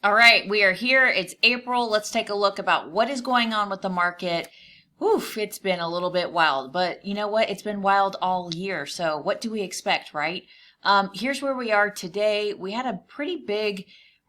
All right, we are here. It's April. Let's take a look about what is going on with the market. Oof, it's been a little bit wild, but you know what? It's been wild all year. So what do we expect, right? Here's where we are today. We had a pretty big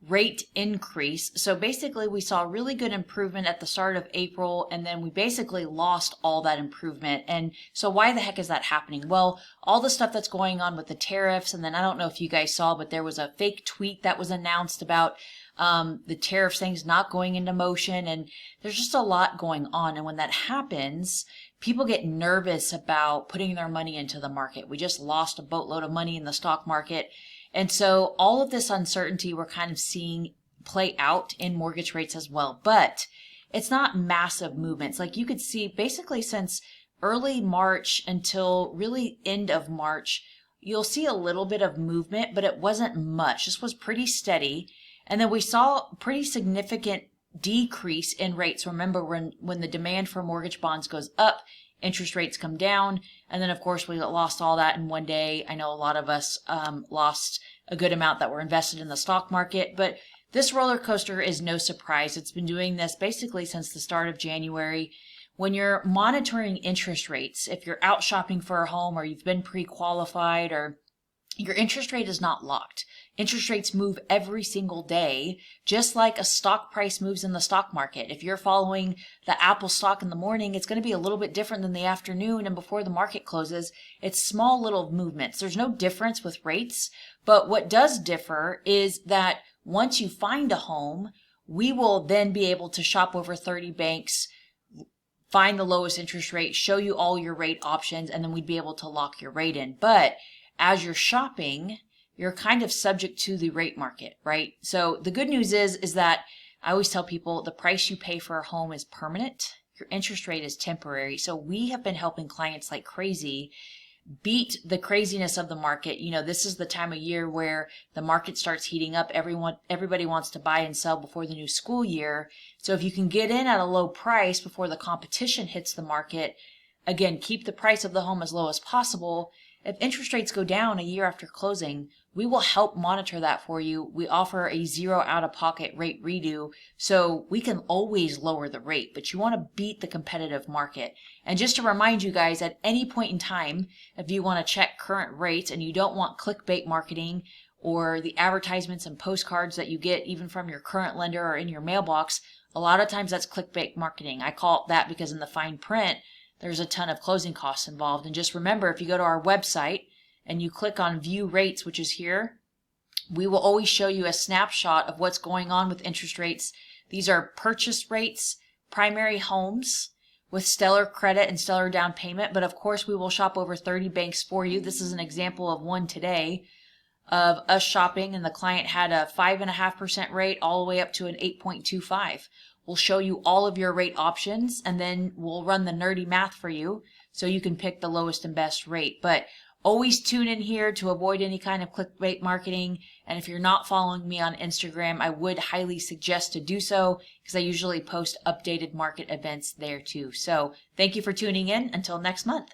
rate increase. So basically we saw really good improvement at the start of April, and then we basically lost all that improvement. And so why the heck is that happening? Well, all the stuff that's going on with the tariffs, and then I don't know if you guys saw, but there was a fake tweet that was announced about the tariff thing's not going into motion, and there's just a lot going on. And when that happens, people get nervous about putting their money into the market. We just lost a boatload of money in the stock market. And so all of this uncertainty we're kind of seeing play out in mortgage rates as well. But it's not massive movements. Like you could see basically since early March until really end of March, you'll see a little bit of movement, but it wasn't much. This was pretty steady. And then we saw pretty significant decrease in rates. Remember, when the demand for mortgage bonds goes up, interest rates come down. And then, of course, we lost all that in one day. I know a lot of us lost a good amount that were invested in the stock market. But this roller coaster is no surprise. It's been doing this basically since the start of January. When you're monitoring interest rates, if you're out shopping for a home or you've been pre-qualified or your interest rate is not locked. Interest rates move every single day, just like a stock price moves in the stock market. If you're following the Apple stock in the morning, it's going to be a little bit different than the afternoon and before the market closes. It's small little movements. There's no difference with rates, but what does differ is that once you find a home, we will then be able to shop over 30 banks, find the lowest interest rate, show you all your rate options, and then we'd be able to lock your rate in. But as you're shopping, you're kind of subject to the rate market, right? So the good news is that I always tell people the price you pay for a home is permanent. Your interest rate is temporary. So we have been helping clients like crazy beat the craziness of the market. You know, this is the time of year where the market starts heating up. Everybody wants to buy and sell before the new school year. So if you can get in at a low price before the competition hits the market, again, keep the price of the home as low as possible. If interest rates go down a year after closing, we will help monitor that for you. We offer a zero out-of-pocket rate redo, so we can always lower the rate, but you want to beat the competitive market. And just to remind you guys, at any point in time, if you want to check current rates and you don't want clickbait marketing or the advertisements and postcards that you get even from your current lender or in your mailbox, a lot of times that's clickbait marketing. I call it that because in the fine print, there's a ton of closing costs involved. And just remember, if you go to our website and you click on view rates, which is here, we will always show you a snapshot of what's going on with interest rates. These are purchase rates, primary homes with stellar credit and stellar down payment. But of course, we will shop over 30 banks for you. This is an example of one today of us shopping, and the client had a 5.5% rate all the way up to an 8.25. We'll show you all of your rate options, and then we'll run the nerdy math for you so you can pick the lowest and best rate. But always tune in here to avoid any kind of clickbait marketing. And if you're not following me on Instagram, I would highly suggest to do so because I usually post updated market events there too. So thank you for tuning in. Until next month.